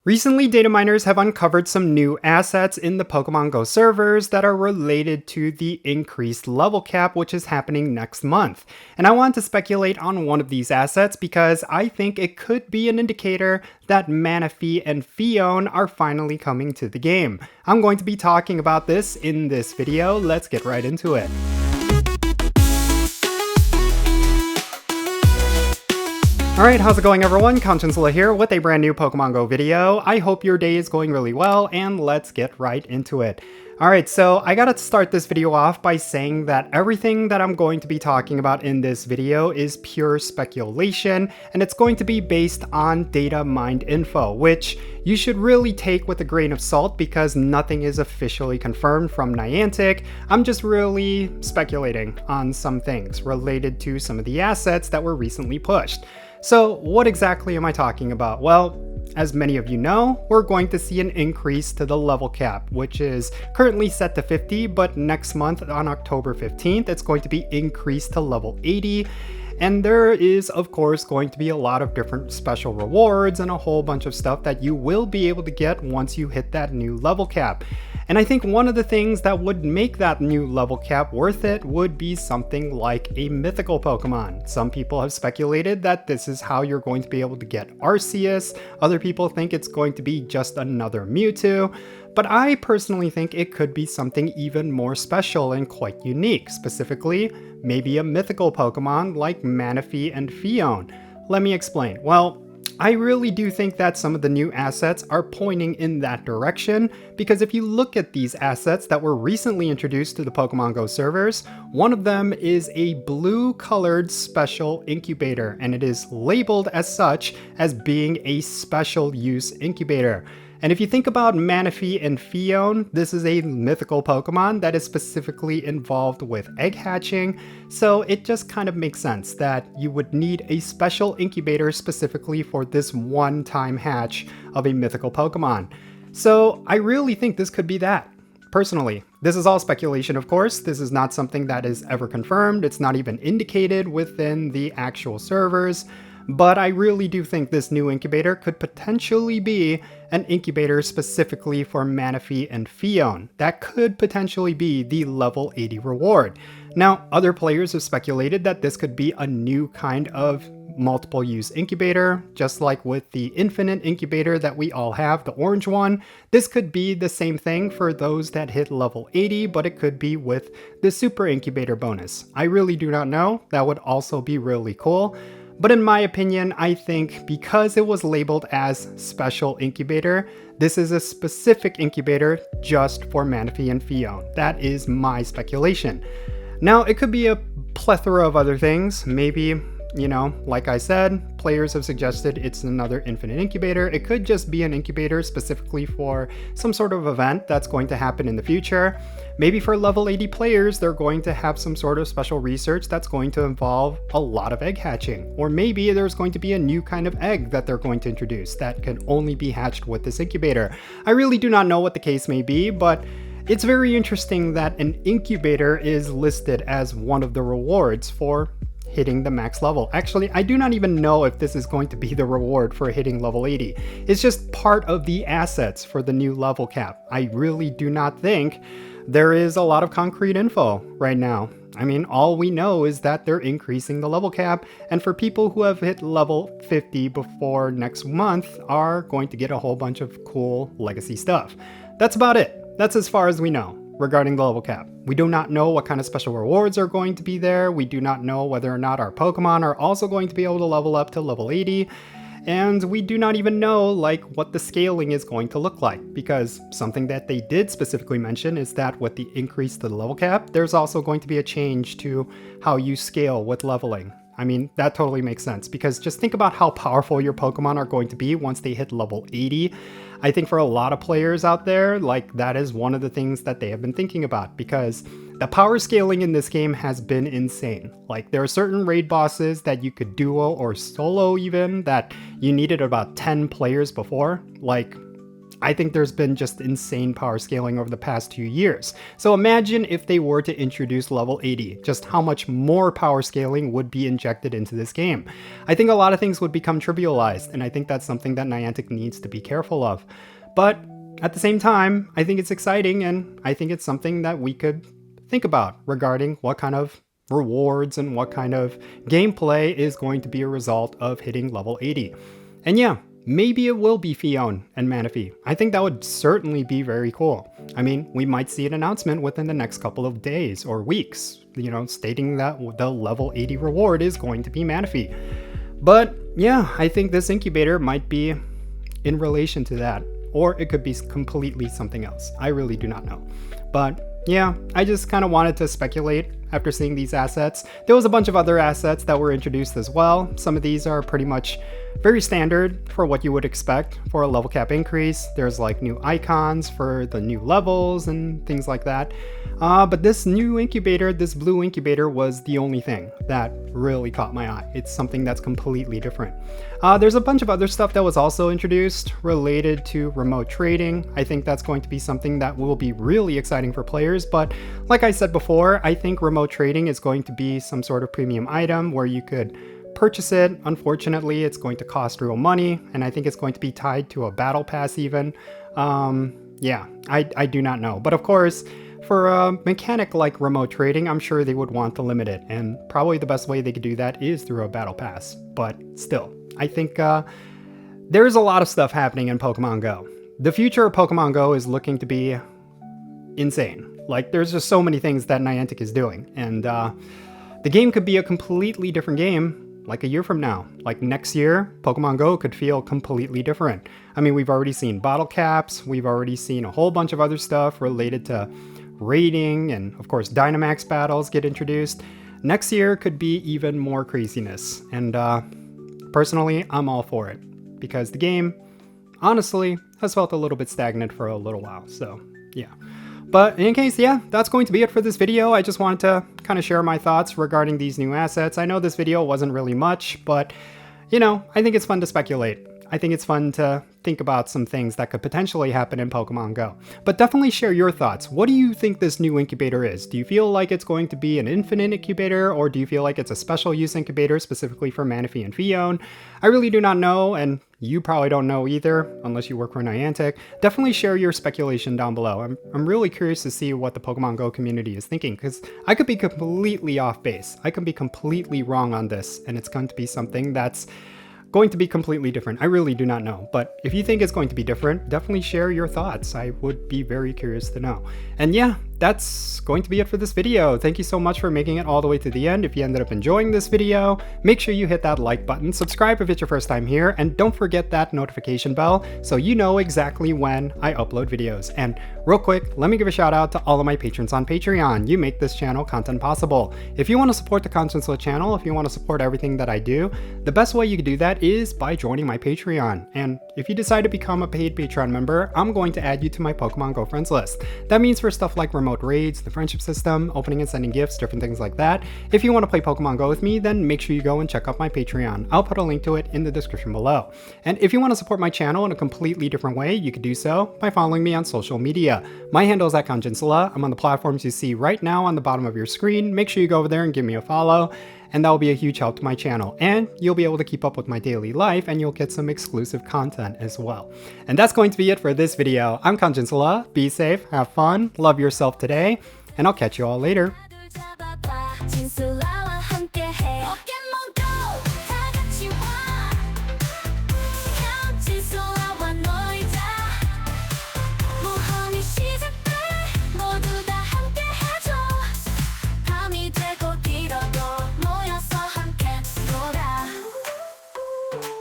Recently, Dataminers have uncovered some new assets in the Pokémon GO servers that are related to the increased level cap, which is happening next month. And I want to speculate on one of these assets because I think it could be an indicator that Manaphy and Phione are finally coming to the game. I'm going to be talking about this in this video. Let's get right into it. Alright, how's it going everyone? Jinsula here with a brand new Pokemon GO video. I hope your day is going really well, and let's get right into it. Alright, so I gotta start this video off by saying that everything that I'm going to be talking about in this video is pure speculation, and it's going to be based on data mined info, which you should really take with a grain of salt because nothing is officially confirmed from Niantic. I'm just really speculating on some things related to some of the assets that were recently pushed. So what exactly am I talking about? Well, as many of you know, we're going to see an increase to the level cap, which is currently set to 50, but next month on October 15th, it's going to be increased to level 80. And there is, of course, going to be a lot of different special rewards and a whole bunch of stuff that you will be able to get once you hit that new level cap. And I think one of the things that would make that new level cap worth it would be something like a mythical Pokemon. Some people have speculated that this is how you're going to be able to get Arceus. Other people think it's going to be just another Mewtwo. But I personally think it could be something even more special and quite unique. Specifically, maybe a mythical Pokemon like Manaphy and Phione. Let me explain. Well, I really do think that some of the new assets are pointing in that direction, because if you look at these assets that were recently introduced to the Pokemon GO servers, one of them is a blue colored special incubator, and it is labeled as such as being a special use incubator. And if you think about Manaphy and Phione, this is a mythical Pokemon that is specifically involved with egg hatching, so it just kind of makes sense that you would need a special incubator specifically for this one-time hatch of a mythical Pokemon. So I really think this could be that. Personally, this is all speculation, of course. This is not something that is ever confirmed. It's not even indicated within the actual servers. But I really do think this new incubator could potentially be an incubator specifically for Manaphy and Phione. That could potentially be the level 80 reward. Now, other players have speculated that this could be a new kind of multiple use incubator, just like with the infinite incubator that we all have, the orange one. This could be the same thing for those that hit level 80, but it could be with the super incubator bonus. I really do not know. That would also be really cool. But in my opinion, I think because it was labeled as special incubator, this is a specific incubator just for Manaphy and Phione. That is my speculation. Now, it could be a plethora of other things. Maybe, like I said, players have suggested it's another infinite incubator. It could just be an incubator specifically for some sort of event that's going to happen in the future. Maybe for level 80 players, they're going to have some sort of special research that's going to involve a lot of egg hatching. Or maybe there's going to be a new kind of egg that they're going to introduce that can only be hatched with this incubator. I really do not know what the case may be, but it's very interesting that an incubator is listed as one of the rewards for hitting the max level. Actually, I do not even know if this is going to be the reward for hitting level 80. It's just part of the assets for the new level cap. I really do not think there is a lot of concrete info right now. I mean, all we know is that they're increasing the level cap, and for people who have hit level 50 before next month are going to get a whole bunch of cool legacy stuff. That's about it. That's as far as we know regarding the level cap. We do not know what kind of special rewards are going to be there. We do not know whether or not our Pokemon are also going to be able to level up to level 80. And we do not even know what the scaling is going to look like, because something that they did specifically mention is that with the increase to the level cap, there's also going to be a change to how you scale with leveling. I mean, that totally makes sense, because just think about how powerful your Pokemon are going to be once they hit level 80. I think for a lot of players out there, that is one of the things that they have been thinking about, because the power scaling in this game has been insane. There are certain raid bosses that you could duo or solo even that you needed about 10 players before. I think there's been just insane power scaling over the past 2 years. So imagine if they were to introduce level 80, just how much more power scaling would be injected into this game. I think a lot of things would become trivialized, and I think that's something that Niantic needs to be careful of. But at the same time, I think it's exciting, and I think it's something that we could think about regarding what kind of rewards and what kind of gameplay is going to be a result of hitting level 80. And yeah, maybe it will be Phione and Manaphy. I think that would certainly be very cool. I mean, we might see an announcement within the next couple of days or weeks, you know, stating that the level 80 reward is going to be Manaphy. But yeah, I think this incubator might be in relation to that, or it could be completely something else. I really do not know. But yeah, I just kind of wanted to speculate after seeing these assets. There was a bunch of other assets that were introduced as well. Some of these are pretty much very standard for what you would expect for a level cap increase. There's like new icons for the new levels and things like that. But this new incubator, this blue incubator, was the only thing that really caught my eye. It's something that's completely different. There's a bunch of other stuff that was also introduced related to remote trading. I think that's going to be something that will be really exciting for players. But like I said before, I think remote trading is going to be some sort of premium item where you could purchase it. Unfortunately, it's going to cost real money, and I think it's going to be tied to a battle pass even. Yeah, I do not know. But of course, for a mechanic like remote trading, I'm sure they would want to limit it, and probably the best way they could do that is through a battle pass. But still, I think there's a lot of stuff happening in Pokemon Go. The future of Pokemon Go is looking to be insane. Like, there's just so many things that Niantic is doing, and the game could be a completely different game like a year from now. Like next year, Pokemon Go could feel completely different. I mean, we've already seen bottle caps, we've already seen a whole bunch of other stuff related to raiding, and of course Dynamax battles get introduced. Next year could be even more craziness, and personally, I'm all for it, because the game, honestly, has felt a little bit stagnant for a little while, so yeah. But in any case, yeah, that's going to be it for this video. I just wanted to kind of share my thoughts regarding these new assets. I know this video wasn't really much, but, you know, I think it's fun to speculate. I think it's fun to think about some things that could potentially happen in Pokemon Go. But definitely share your thoughts. What do you think this new incubator is? Do you feel like it's going to be an infinite incubator, or do you feel like it's a special use incubator specifically for Manaphy and Phione? I really do not know, and you probably don't know either, unless you work for Niantic. Definitely share your speculation down below. I'm really curious to see what the Pokemon Go community is thinking, because I could be completely off base. I could be completely wrong on this, and it's going to be something that's going to be completely different. I really do not know, but if you think it's going to be different, definitely share your thoughts. I would be very curious to know. And yeah, that's going to be it for this video. Thank you so much for making it all the way to the end. If you ended up enjoying this video, make sure you hit that like button, subscribe if it's your first time here, and don't forget that notification bell so you know exactly when I upload videos. And real quick, let me give a shout out to all of my patrons on Patreon. You make this channel content possible. If you want to support the Jinsula channel, if you want to support everything that I do, the best way you can do that is by joining my Patreon. And if you decide to become a paid Patreon member, I'm going to add you to my Pokemon Go friends list. That means for stuff like remote raids, the friendship system, opening and sending gifts, different things like that. If you want to play Pokemon Go with me, then make sure you go and check out my Patreon. I'll put a link to it in the description below. And if you want to support my channel in a completely different way, you can do so by following me on social media. My handle is @Jinsula. I'm on the platforms you see right now on the bottom of your screen. Make sure you go over there and give me a follow, and that will be a huge help to my channel. And you'll be able to keep up with my daily life, and you'll get some exclusive content as well. And that's going to be it for this video. I'm Jinsula. Be safe, have fun, love yourself today, and I'll catch you all later.